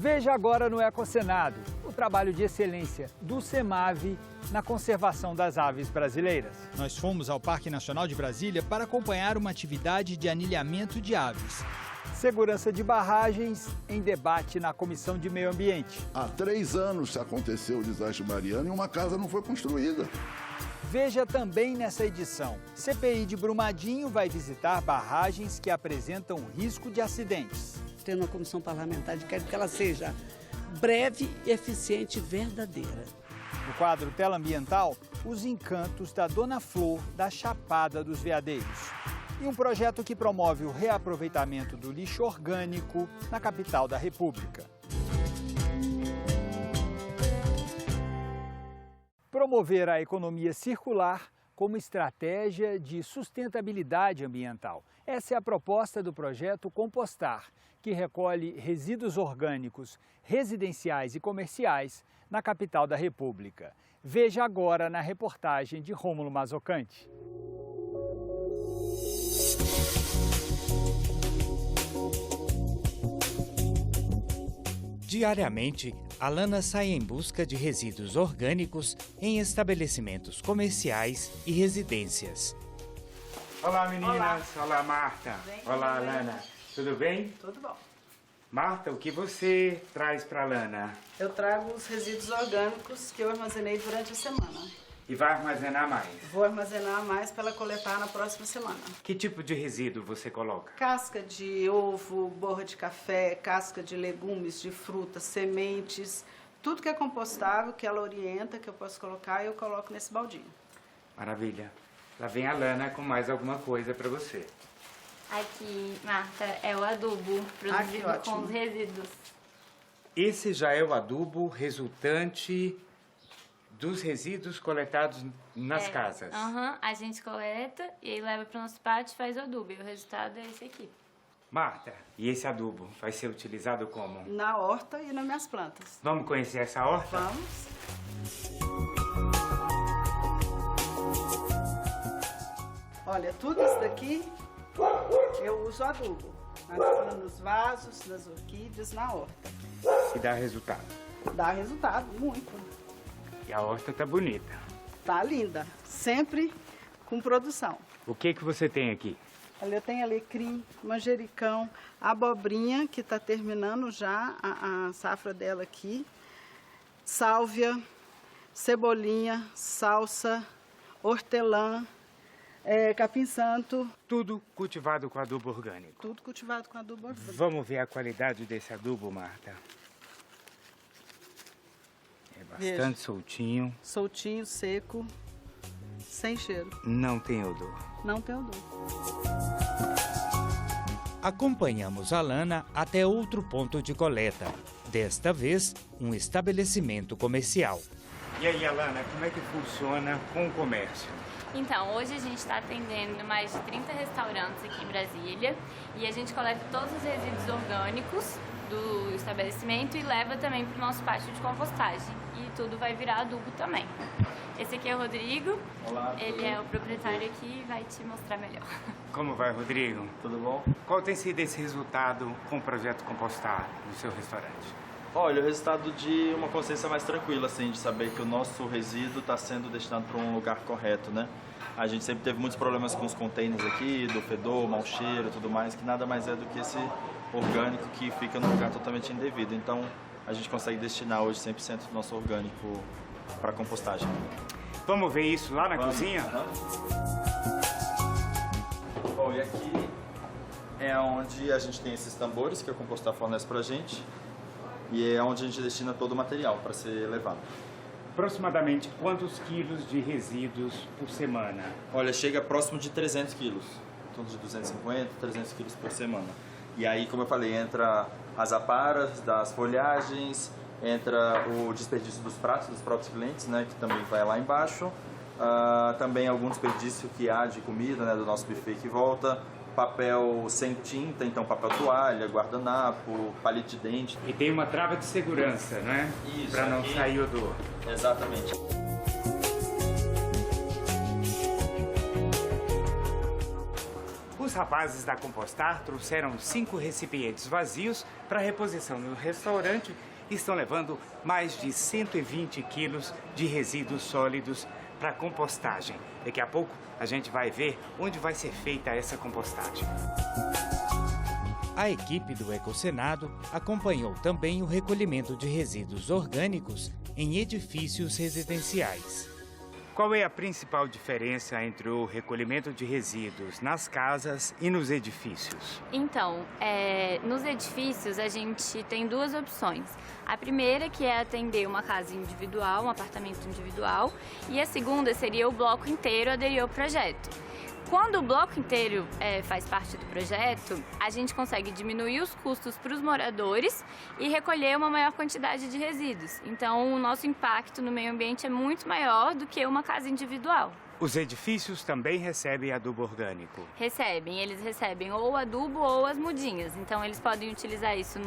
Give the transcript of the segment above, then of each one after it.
Veja agora no Ecocenado o trabalho de excelência do CEMAV na conservação das aves brasileiras. Nós fomos ao Parque Nacional de Brasília para acompanhar uma atividade de anilhamento de aves. Segurança de barragens em debate na Comissão de Meio Ambiente. Há 3 anos aconteceu o desastre Mariana e uma casa não foi construída. Veja também nessa edição. CPI de Brumadinho vai visitar barragens que apresentam risco de acidentes. Tendo uma comissão parlamentar, quero que ela seja breve, eficiente e verdadeira. No quadro Tela Ambiental, os encantos da Dona Flor da Chapada dos Veadeiros. E um projeto que promove o reaproveitamento do lixo orgânico na capital da República. Promover a economia circular como estratégia de sustentabilidade ambiental. Essa é a proposta do projeto Compostar, que recolhe resíduos orgânicos residenciais e comerciais na capital da República. Veja agora na reportagem de Rômulo Mazzoccanti. Diariamente, Alana sai em busca de resíduos orgânicos em estabelecimentos comerciais e residências. Olá, meninas. Olá, Marta. Olá, Alana. Tudo bem? Tudo bom. Marta, o que você traz para Alana? Eu trago os resíduos orgânicos que eu armazenei durante a semana. E vai armazenar mais? Vou armazenar mais para ela coletar na próxima semana. Que tipo de resíduo você coloca? Casca de ovo, borra de café, casca de legumes, de frutas, sementes, tudo que é compostável, que ela orienta, que eu posso colocar, eu coloco nesse baldinho. Maravilha. Lá vem a Alana com mais alguma coisa para você. Aqui, Marta, é o adubo produzido com os resíduos. Esse já é o adubo resultante dos resíduos coletados nas casas. A gente coleta e aí leva para o nosso pátio e faz o adubo. E o resultado é esse aqui. Marta, e esse adubo vai ser utilizado como? Na horta e nas minhas plantas. Vamos conhecer essa horta? Vamos. Olha, tudo isso daqui eu uso adubo. Nos vasos, nas orquídeas, na horta. E dá resultado? Dá resultado, muito. E a horta tá bonita. Tá linda. Sempre com produção. O que você tem aqui? Olha, eu tenho alecrim, manjericão, abobrinha, que está terminando já a safra dela aqui. Sálvia, cebolinha, salsa, hortelã, capim-santo. Tudo cultivado com adubo orgânico. Tudo cultivado com adubo orgânico. Vamos ver a qualidade desse adubo, Marta. É bastante Veja. soltinho. Soltinho, seco, sem cheiro. Não tem odor. Não tem odor. Acompanhamos Alana até outro ponto de coleta. Desta vez, um estabelecimento comercial. E aí, Alana, como é que funciona com o comércio? Então, hoje a gente está atendendo mais de 30 restaurantes aqui em Brasília e a gente coleta todos os resíduos orgânicos do estabelecimento e leva também para o nosso pátio de compostagem. E tudo vai virar adubo também. Esse aqui é o Rodrigo. Olá. Ele é o proprietário aqui e vai te mostrar melhor. Como vai, Rodrigo? Tudo bom? Qual tem sido esse resultado com o projeto Compostar no seu restaurante? Olha, o resultado de uma consciência mais tranquila, assim, de saber que o nosso resíduo está sendo destinado para um lugar correto, né? A gente sempre teve muitos problemas com os containers aqui, do fedor, mau cheiro e tudo mais, que nada mais é do que esse orgânico que fica num lugar totalmente indevido. Então, a gente consegue destinar hoje 100% do nosso orgânico para compostagem. Vamos ver isso lá na cozinha? Bom, e aqui é onde a gente tem esses tambores que a Compostar fornece para a gente. E é onde a gente destina todo o material para ser levado. Aproximadamente quantos quilos de resíduos por semana? Olha, chega próximo de 300 quilos. Em torno de 250, 300 quilos por semana. E aí, como eu falei, entra as aparas das folhagens, entra o desperdício dos pratos dos próprios clientes, né, que também vai lá embaixo. Também algum desperdício que há de comida, né, do nosso buffet que volta. Papel sem tinta, então papel toalha, guardanapo, palito de dente. E tem uma trava de segurança, né? Isso. Para não sair odor. Exatamente. O Os rapazes da Compostar trouxeram 5 recipientes vazios para reposição no restaurante e estão levando mais de 120 quilos de resíduos sólidos para compostagem. Daqui a pouco a gente vai ver onde vai ser feita essa compostagem. A equipe do Ecosenado acompanhou também o recolhimento de resíduos orgânicos em edifícios residenciais. Qual é a principal diferença entre o recolhimento de resíduos nas casas e nos edifícios? Então, nos edifícios a gente tem 2 opções. A primeira que é atender uma casa individual, um apartamento individual, e a segunda seria o bloco inteiro aderir ao projeto. Quando o bloco inteiro faz parte do projeto, a gente consegue diminuir os custos para os moradores e recolher uma maior quantidade de resíduos. Então, o nosso impacto no meio ambiente é muito maior do que uma casa individual. Os edifícios também recebem adubo orgânico? Recebem, eles recebem ou o adubo ou as mudinhas. Então, eles podem utilizar isso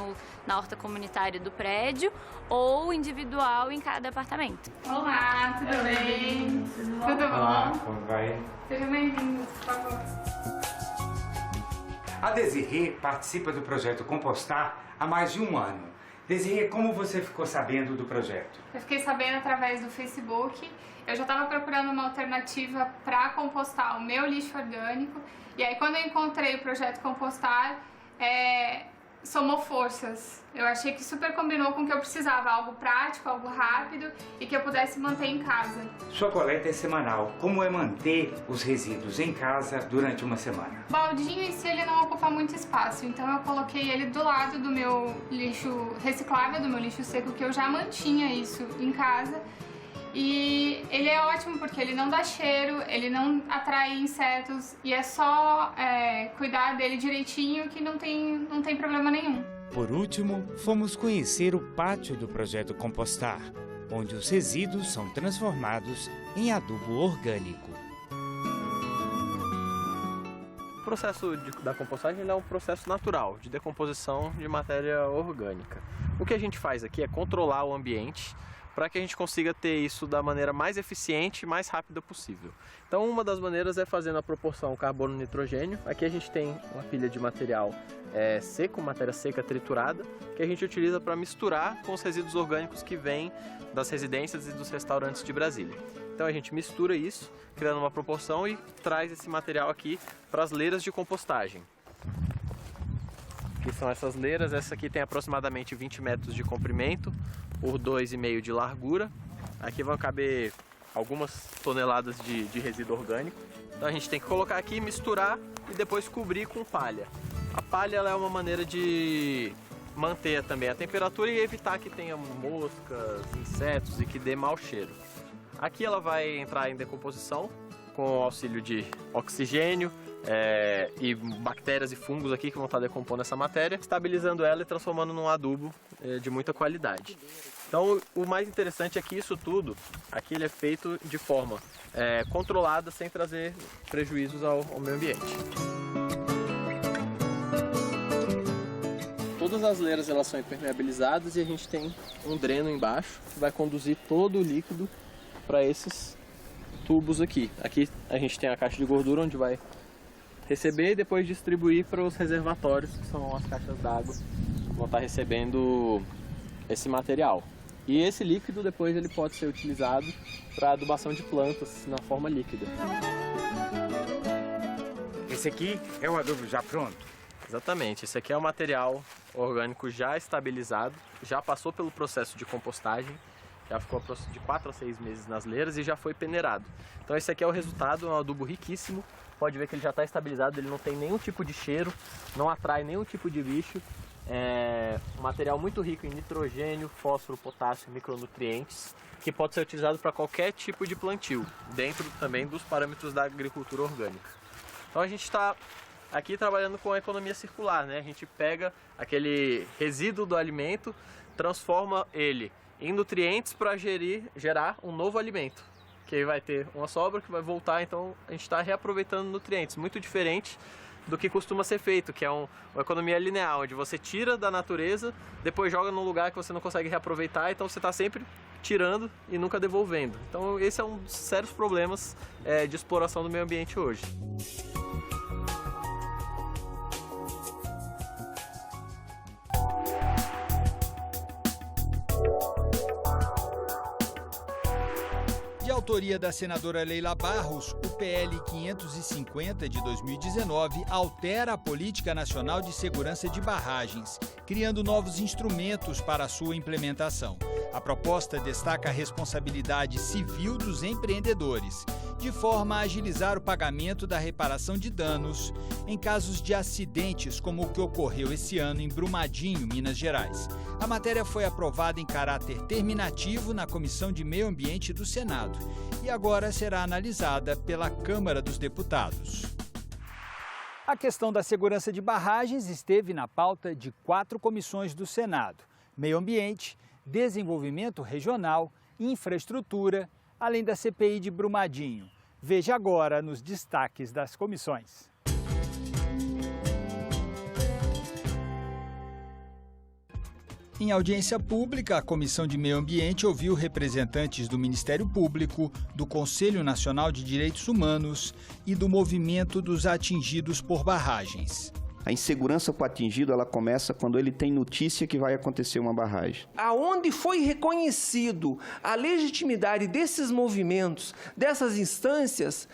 na horta comunitária do prédio ou individual em cada apartamento. Olá, tudo bem? Tudo bom? Olá, como vai? Seja bem-vindo, por favor. A Desirê participa do projeto Compostar há mais de um ano. Desirê, como você ficou sabendo do projeto? Eu fiquei sabendo através do Facebook. Eu já estava procurando uma alternativa para compostar o meu lixo orgânico. E aí, quando eu encontrei o projeto Compostar, somou forças. Eu achei que super combinou com o que eu precisava, algo prático, algo rápido e que eu pudesse manter em casa. Sua coleta é semanal. Como é manter os resíduos em casa durante uma semana? O baldinho em si ele não ocupa muito espaço, então eu coloquei ele do lado do meu lixo reciclável, do meu lixo seco, que eu já mantinha isso em casa. E ele é ótimo porque ele não dá cheiro, ele não atrai insetos e é só cuidar dele direitinho que não tem problema nenhum. Por último, fomos conhecer o pátio do projeto Compostar, onde os resíduos são transformados em adubo orgânico. O processo da compostagem é um processo natural de decomposição de matéria orgânica. O que a gente faz aqui é controlar o ambiente para que a gente consiga ter isso da maneira mais eficiente e mais rápida possível. Então, uma das maneiras é fazendo a proporção carbono-nitrogênio. Aqui a gente tem uma pilha de material seco, matéria seca triturada, que a gente utiliza para misturar com os resíduos orgânicos que vêm das residências e dos restaurantes de Brasília. Então a gente mistura isso, criando uma proporção e traz esse material aqui para as leiras de compostagem. Que são essas leiras, essa aqui tem aproximadamente 20 metros de comprimento por 2,5 de largura. Aqui vão caber algumas toneladas de resíduo orgânico. Então a gente tem que colocar aqui, misturar e depois cobrir com palha. A palha ela é uma maneira de manter também a temperatura e evitar que tenha moscas, insetos e que dê mau cheiro. Aqui ela vai entrar em decomposição com o auxílio de oxigênio, e bactérias e fungos aqui que vão estar decompondo essa matéria, estabilizando ela e transformando num adubo de muita qualidade. Então o mais interessante é que isso tudo, aqui ele é feito de forma controlada, sem trazer prejuízos ao meio ambiente. Todas as leiras elas são impermeabilizadas e a gente tem um dreno embaixo que vai conduzir todo o líquido para esses tubos aqui. Aqui a gente tem a caixa de gordura onde vai receber e depois distribuir para os reservatórios, que são as caixas d'água que vão estar recebendo esse material. E esse líquido depois ele pode ser utilizado para adubação de plantas na forma líquida. Esse aqui é o adubo já pronto? Exatamente, esse aqui é o material orgânico já estabilizado, já passou pelo processo de compostagem, já ficou de 4 a 6 meses nas leiras e já foi peneirado. Então esse aqui é o resultado, é um adubo riquíssimo. Pode ver que ele já está estabilizado, ele não tem nenhum tipo de cheiro, não atrai nenhum tipo de bicho. É um material muito rico em nitrogênio, fósforo, potássio e micronutrientes, que pode ser utilizado para qualquer tipo de plantio, dentro também dos parâmetros da agricultura orgânica. Então a gente está aqui trabalhando com a economia circular, né? A gente pega aquele resíduo do alimento, transforma ele em nutrientes para gerar um novo alimento, que aí vai ter uma sobra que vai voltar, então a gente está reaproveitando nutrientes, muito diferente do que costuma ser feito, que é uma economia linear, onde você tira da natureza, depois joga num lugar que você não consegue reaproveitar, então você está sempre tirando e nunca devolvendo. Então esse é um dos sérios problemas de exploração do meio ambiente hoje. autoria da senadora Leila Barros, o PL 550 de 2019 altera a Política Nacional de Segurança de Barragens, criando novos instrumentos para a sua implementação. A proposta destaca a responsabilidade civil dos empreendedores, de forma a agilizar o pagamento da reparação de danos em casos de acidentes como o que ocorreu esse ano em Brumadinho, Minas Gerais. A matéria foi aprovada em caráter terminativo na Comissão de Meio Ambiente do Senado e agora será analisada pela Câmara dos Deputados. A questão da segurança de barragens esteve na pauta de 4 comissões do Senado: Meio Ambiente, Desenvolvimento Regional, Infraestrutura, além da CPI de Brumadinho. Veja agora nos destaques das comissões. Em audiência pública, a Comissão de Meio Ambiente ouviu representantes do Ministério Público, do Conselho Nacional de Direitos Humanos e do Movimento dos Atingidos por Barragens. A insegurança com o atingido, ela começa quando ele tem notícia que vai acontecer uma barragem. Aonde foi reconhecido a legitimidade desses movimentos, dessas instâncias,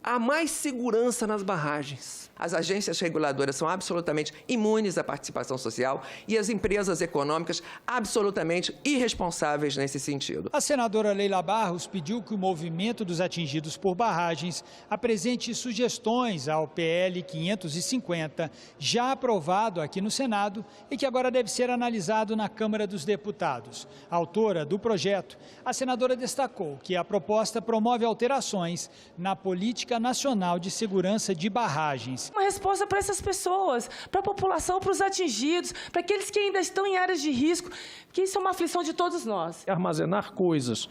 há mais segurança nas barragens. As agências reguladoras são absolutamente imunes à participação social e as empresas econômicas absolutamente irresponsáveis nesse sentido. A senadora Leila Barros pediu que o movimento dos atingidos por barragens apresente sugestões ao PL 550, já aprovado aqui no Senado e que agora deve ser analisado na Câmara dos Deputados. A autora do projeto, a senadora destacou que a proposta promove alterações na Política Nacional de Segurança de Barragens. Uma resposta para essas pessoas, para a população, para os atingidos, para aqueles que ainda estão em áreas de risco, que isso é uma aflição de todos nós. Armazenar coisas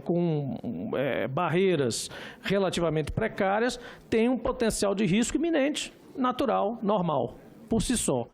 com barreiras relativamente precárias tem um potencial de risco iminente, natural, normal, por si só.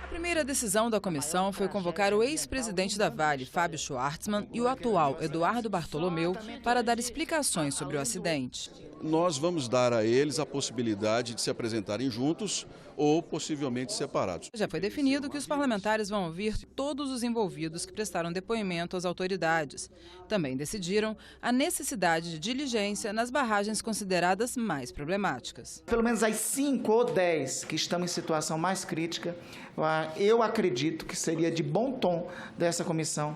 A primeira decisão da comissão foi convocar o ex-presidente da Vale, Fábio Schwartzman, e o atual, Eduardo Bartolomeu, para dar explicações sobre o acidente. Nós vamos dar a eles a possibilidade de se apresentarem juntos ou possivelmente separados. Já foi definido que os parlamentares vão ouvir todos os envolvidos que prestaram depoimento às autoridades. Também decidiram a necessidade de diligência nas barragens consideradas mais problemáticas. Pelo menos as 5 ou 10 que estão em situação mais crítica, eu acredito que seria de bom tom dessa comissão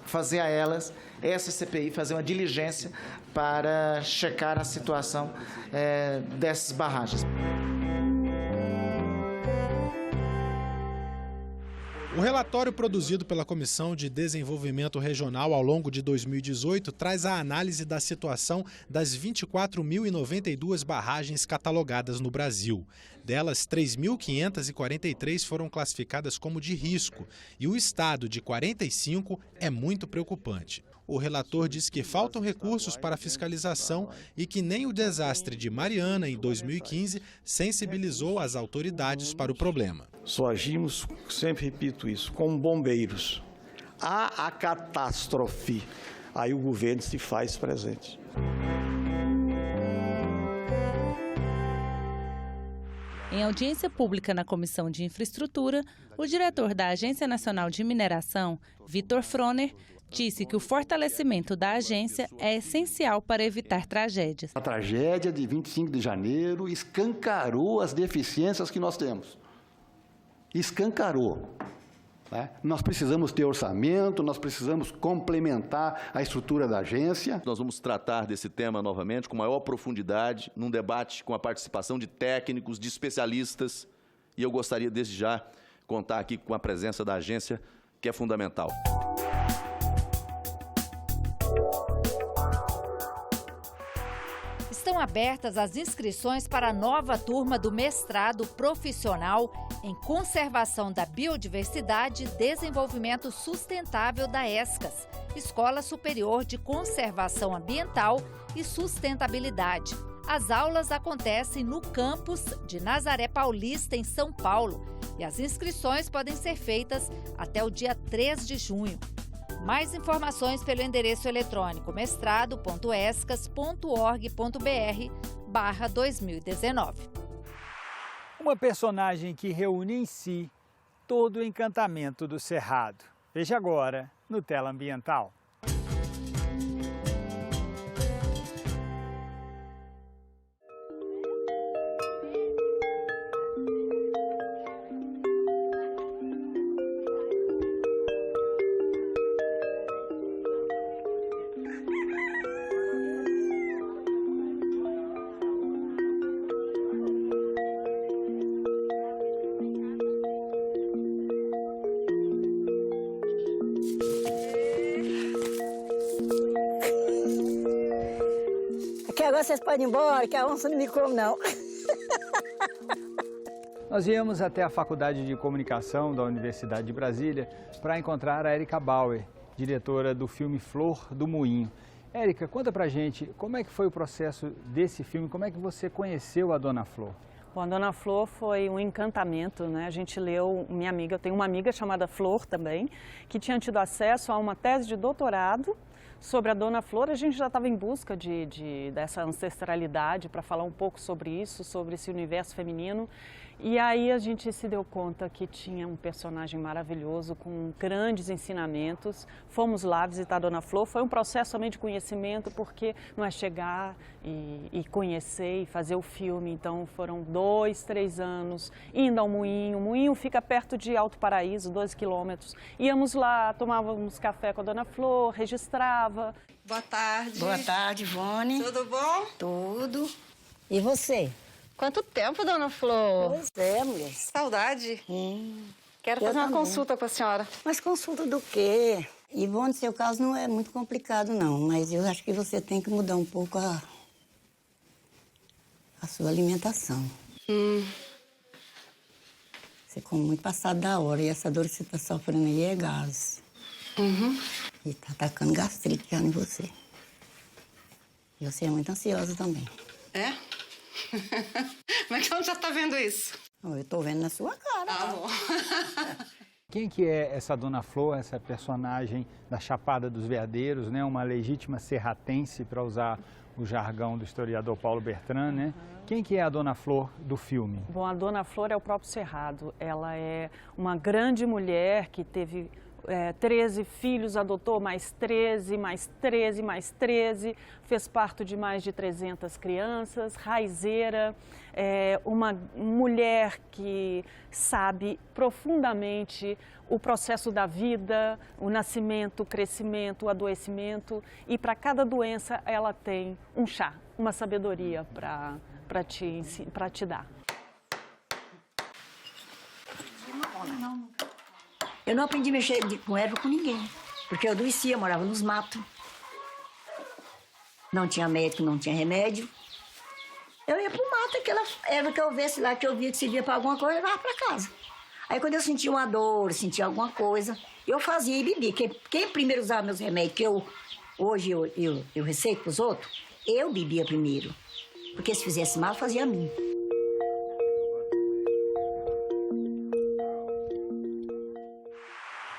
fazer a elas, essa CPI, fazer uma diligência para checar a situação dessas barragens. O relatório produzido pela Comissão de Desenvolvimento Regional ao longo de 2018 traz a análise da situação das 24.092 barragens catalogadas no Brasil. Delas, 3.543 foram classificadas como de risco e o estado de 45 é muito preocupante. O relator diz que faltam recursos para fiscalização e que nem o desastre de Mariana, em 2015, sensibilizou as autoridades para o problema. Só agimos, sempre repito isso, como bombeiros. Há a catástrofe, aí o governo se faz presente. Em audiência pública na Comissão de Infraestrutura, o diretor da Agência Nacional de Mineração, Vitor Froner, disse que o fortalecimento da agência é essencial para evitar tragédias. A tragédia de 25 de janeiro escancarou as deficiências que nós temos. Escancarou. Né? Nós precisamos ter orçamento, nós precisamos complementar a estrutura da agência. Nós vamos tratar desse tema novamente com maior profundidade, num debate com a participação de técnicos, de especialistas. E eu gostaria, desde já, contar aqui com a presença da agência, que é fundamental. Estão abertas as inscrições para a nova turma do mestrado profissional em Conservação da Biodiversidade e Desenvolvimento Sustentável da ESCAS, Escola Superior de Conservação Ambiental e Sustentabilidade. As aulas acontecem no campus de Nazaré Paulista, em São Paulo, e as inscrições podem ser feitas até o dia 3 de junho. Mais informações pelo endereço eletrônico mestrado.escas.org.br/2019. Uma personagem que reúne em si todo o encantamento do Cerrado. Veja agora no Tela Ambiental. Que agora vocês podem ir embora, que a onça não me come, não. Nós viemos até a Faculdade de Comunicação da Universidade de Brasília para encontrar a Érica Bauer, diretora do filme Flor do Moinho. Érica, conta pra gente como é que foi o processo desse filme, como é que você conheceu a Dona Flor? Bom, a Dona Flor foi um encantamento, né? A gente leu, minha amiga, eu tenho uma amiga chamada Flor também, que tinha tido acesso a uma tese de doutorado sobre a Dona Flor. A gente já estava em busca dessa ancestralidade para falar um pouco sobre isso, sobre esse universo feminino. E aí a gente se deu conta que tinha um personagem maravilhoso, com grandes ensinamentos. Fomos lá visitar a Dona Flor. Foi um processo também de conhecimento, porque não é chegar e conhecer e fazer o filme. Então foram 2, 3 anos indo ao moinho. O moinho fica perto de Alto Paraíso, 12 quilômetros. Íamos lá, tomávamos café com a Dona Flor, registrava. Boa tarde. Boa tarde, Ivone. Tudo bom? Tudo. E você? Quanto tempo, Dona Flor? Pois é, mulher. Saudade. Quero Eu fazer uma também. consulta com a senhora. Mas consulta do quê? Ivone, seu caso não é muito complicado, não. Mas eu acho que você tem que mudar um pouco a sua alimentação. Você come muito passado da hora. E essa dor que você está sofrendo aí é gases. E tá atacando gastrite já em você. E você é muito ansiosa também. É? Mas onde já tá vendo isso? Eu tô vendo na sua cara. Ah, bom. Quem que é essa Dona Flor, essa personagem da Chapada dos Veadeiros, né? Uma legítima serratense, para usar o jargão do historiador Paulo Bertrand, né? Quem que é a Dona Flor do filme? Bom, a Dona Flor é o próprio Cerrado. Ela é uma grande mulher que teve 13 filhos, adotou mais 13, mais 13, mais 13, fez parto de mais de 300 crianças, raizeira, uma mulher que sabe profundamente o processo da vida, o nascimento, o crescimento, o adoecimento, e para cada doença ela tem um chá, uma sabedoria para te dar. Eu não aprendi a mexer com erva com ninguém, porque eu adoecia, morava nos matos. Não tinha médico, não tinha remédio. Eu ia pro mato, aquela erva que eu visse lá, que eu via que servia para alguma coisa, eu levava para casa. Aí quando eu sentia uma dor, sentia alguma coisa, eu fazia e bebia. Quem primeiro usava meus remédios, que hoje eu receito pros outros, eu bebia primeiro. Porque se fizesse mal, fazia a mim.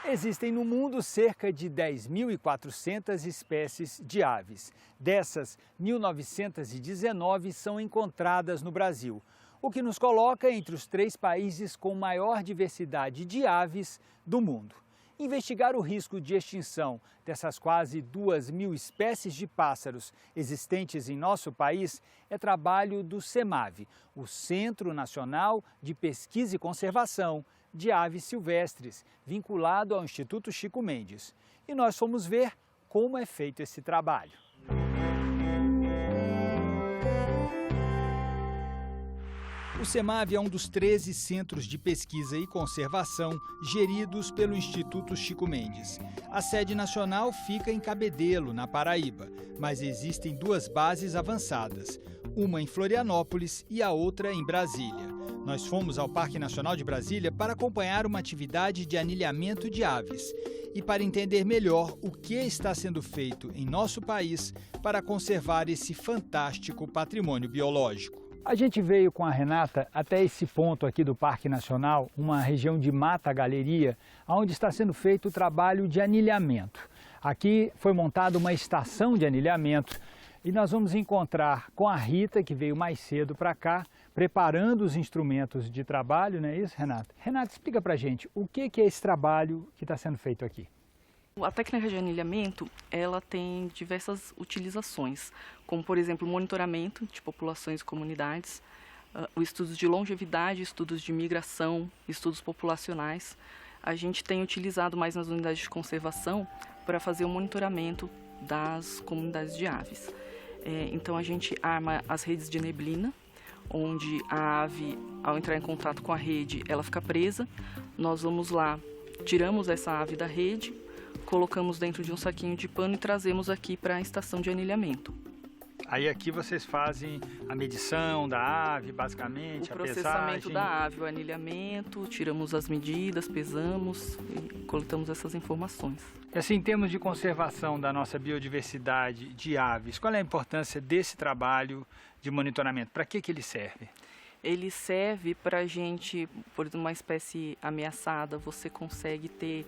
Existem no mundo cerca de 10.400 espécies de aves. Dessas, 1.919 são encontradas no Brasil, o que nos coloca entre os 3 países com maior diversidade de aves do mundo. Investigar o risco de extinção dessas quase 2.000 espécies de pássaros existentes em nosso país é trabalho do CEMAV, o Centro Nacional de Pesquisa e Conservação de Aves Silvestres, vinculado ao Instituto Chico Mendes. E nós fomos ver como é feito esse trabalho. O CEMAV é um dos 13 centros de pesquisa e conservação geridos pelo Instituto Chico Mendes. A sede nacional fica em Cabedelo, na Paraíba, mas existem 2 bases avançadas, uma em Florianópolis e a outra em Brasília. Nós fomos ao Parque Nacional de Brasília para acompanhar uma atividade de anilhamento de aves e para entender melhor o que está sendo feito em nosso país para conservar esse fantástico patrimônio biológico. A gente veio com a Renata até esse ponto aqui do Parque Nacional, uma região de mata-galeria, onde está sendo feito o trabalho de anilhamento. Aqui foi montada uma estação de anilhamento e nós vamos encontrar com a Rita, que veio mais cedo para cá, preparando os instrumentos de trabalho, não é isso, Renata? Renata, explica pra gente o que é esse trabalho que está sendo feito aqui. A técnica de anilhamento, ela tem diversas utilizações, como, por exemplo, o monitoramento de populações e comunidades, os estudos de longevidade, estudos de migração, estudos populacionais. A gente tem utilizado mais nas unidades de conservação para fazer o monitoramento das comunidades de aves. Então, a gente arma as redes de neblina, onde a ave, ao entrar em contato com a rede, ela fica presa. Nós vamos lá, tiramos essa ave da rede, colocamos dentro de um saquinho de pano e trazemos aqui para a estação de anilhamento. Aí aqui vocês fazem a medição da ave, basicamente, o processamento da ave, o anilhamento, tiramos as medidas, pesamos e coletamos essas informações. E assim, em termos de conservação da nossa biodiversidade de aves, qual é a importância desse trabalho de monitoramento? Para que ele serve? Ele serve para a gente, por uma espécie ameaçada, você consegue ter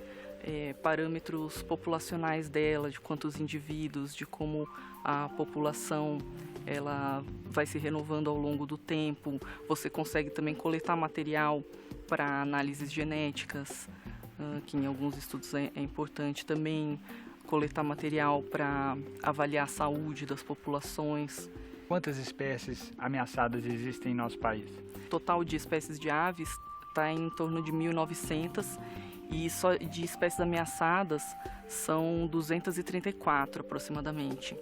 parâmetros populacionais dela, de quantos indivíduos, de como a população ela vai se renovando ao longo do tempo. Você consegue também coletar material para análises genéticas, que em alguns estudos é importante também, coletar material para avaliar a saúde das populações. Quantas espécies ameaçadas existem em nosso país? O total de espécies de aves está em torno de 1.900 e só de espécies ameaçadas são 234 aproximadamente.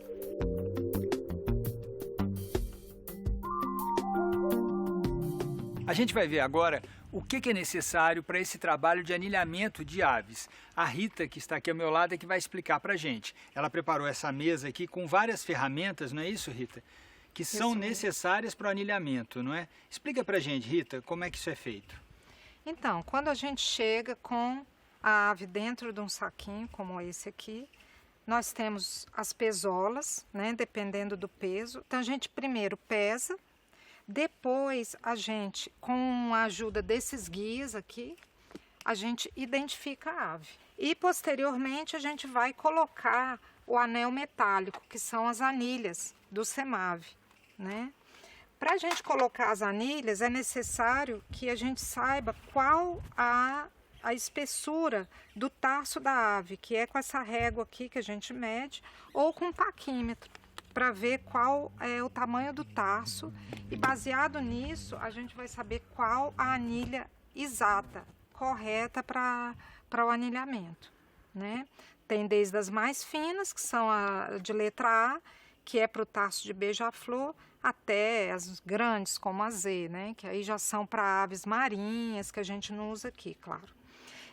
A gente vai ver agora o que é necessário para esse trabalho de anilhamento de aves. A Rita, que está aqui ao meu lado, é que vai explicar para a gente. Ela preparou essa mesa aqui com várias ferramentas, não é isso, Rita? Que são necessárias para o anilhamento, não é? Explica para a gente, Rita, como é que isso é feito. Então, quando a gente chega com a ave dentro de um saquinho, como esse aqui, nós temos as pesolas, né, dependendo do peso. Então, a gente primeiro pesa, depois a gente, com a ajuda desses guias aqui, a gente identifica a ave. E, posteriormente, a gente vai colocar o anel metálico, que são as anilhas do CEMAV, né? Para a gente colocar as anilhas, é necessário que a gente saiba qual a espessura do tarso da ave, que é com essa régua aqui que a gente mede, ou com um taquímetro, para ver qual é o tamanho do tarso. E baseado nisso, a gente vai saber qual a anilha exata, correta para o anilhamento, né? Tem desde as mais finas, que são a de letra A, que é para o tarso de beija-flor, até as grandes, como a Z, né? Que aí já são para aves marinhas, que a gente não usa aqui, claro.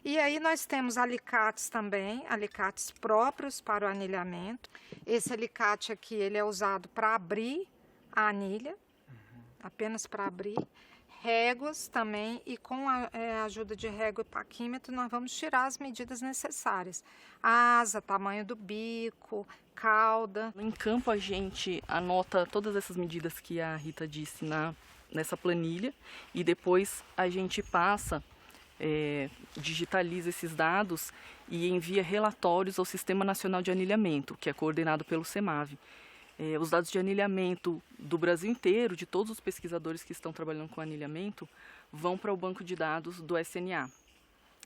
E aí nós temos alicates também, alicates próprios para o anilhamento. Esse alicate aqui, ele é usado para abrir a anilha, apenas para abrir. Réguas também, e com a ajuda de régua e taquímetro nós vamos tirar as medidas necessárias. Asa, tamanho do bico, cauda. Em campo a gente anota todas essas medidas que a Rita disse nessa planilha e depois a gente passa, digitaliza esses dados e envia relatórios ao Sistema Nacional de Anilhamento, que é coordenado pelo CEMAV. Os dados de anilhamento do Brasil inteiro, de todos os pesquisadores que estão trabalhando com anilhamento, vão para o banco de dados do SNA.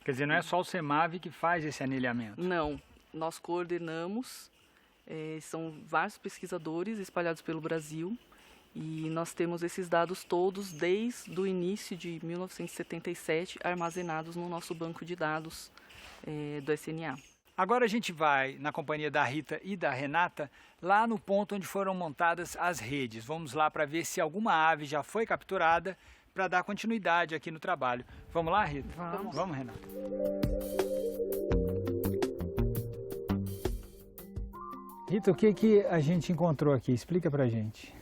Quer dizer, não é só o CEMAV que faz esse anilhamento? Não, nós coordenamos, são vários pesquisadores espalhados pelo Brasil e nós temos esses dados todos desde o início de 1977 armazenados no nosso banco de dados do SNA. Agora a gente vai, na companhia da Rita e da Renata, lá no ponto onde foram montadas as redes. Vamos lá para ver se alguma ave já foi capturada para dar continuidade aqui no trabalho. Vamos lá, Rita? Vamos. Vamos, Renata. Rita, o que a gente encontrou aqui? Explica para a gente.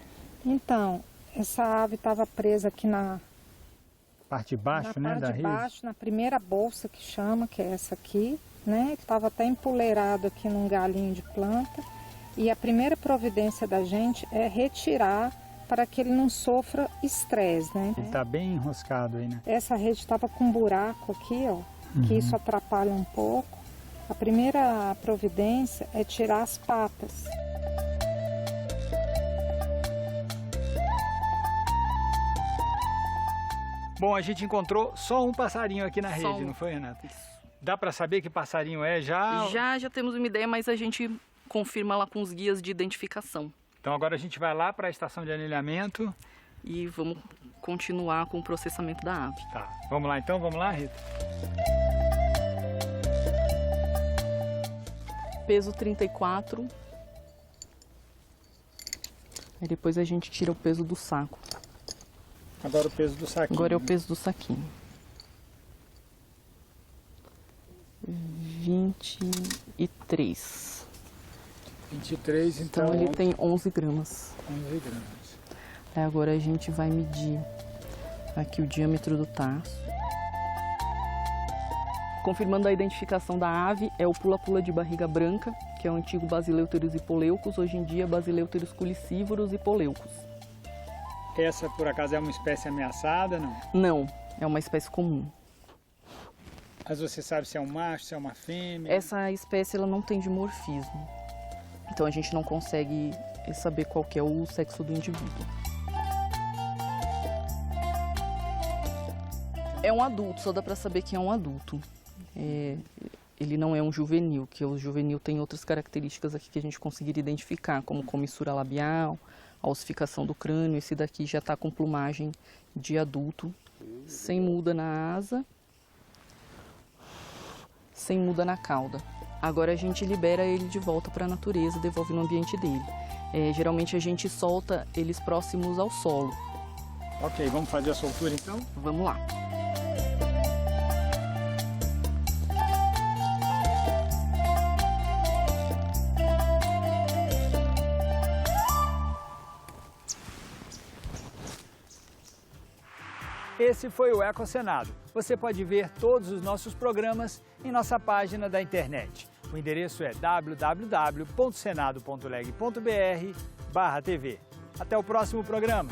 Então, essa ave estava presa aqui na parte de baixo, né, da rede? Na parte de baixo, na primeira bolsa que chama, que é essa aqui, né, que estava até empoleirado aqui num galinho de planta. E a primeira providência da gente é retirar para que ele não sofra estresse, né? Ele está bem enroscado aí, né? Essa rede estava com um buraco aqui, ó, que isso atrapalha um pouco. A primeira providência é tirar as patas. Bom, a gente encontrou só um passarinho aqui na Só rede, um. não foi, Renata? Dá para saber que passarinho é já? Já temos uma ideia, mas a gente confirma lá com os guias de identificação. Então agora a gente vai lá para a estação de anilhamento. E vamos continuar com o processamento da ave. Tá, vamos lá então, vamos lá, Rita? Peso 34. Aí depois a gente tira o peso do saco. Agora o peso do saquinho. Agora é o peso do saquinho. 23. 23, então... Então ele tem 11 gramas. 11 gramas. Aí agora a gente vai medir aqui o diâmetro do tarso. Confirmando a identificação da ave, é o pula-pula de barriga branca, que é o antigo Basileuterus hipoleucus, hoje em dia Basileuterus culicívoros hipoleucus. Essa, por acaso, é uma espécie ameaçada, não? Não, é uma espécie comum. Mas você sabe se é um macho, se é uma fêmea? Essa espécie ela não tem dimorfismo, então a gente não consegue saber qual que é o sexo do indivíduo. É um adulto, só dá para saber que é um adulto. Ele não é um juvenil, que o juvenil tem outras características aqui que a gente conseguiria identificar, como comissura labial, a ossificação do crânio. Esse daqui já está com plumagem de adulto, sem muda na asa, sem muda na cauda. Agora a gente libera ele de volta para a natureza, devolve no ambiente dele. Geralmente a gente solta eles próximos ao solo. Ok, vamos fazer a soltura então? Vamos lá. Esse foi o Ecosenado. Você pode ver todos os nossos programas em nossa página da internet. O endereço é www.senado.leg.br/tv. Até o próximo programa.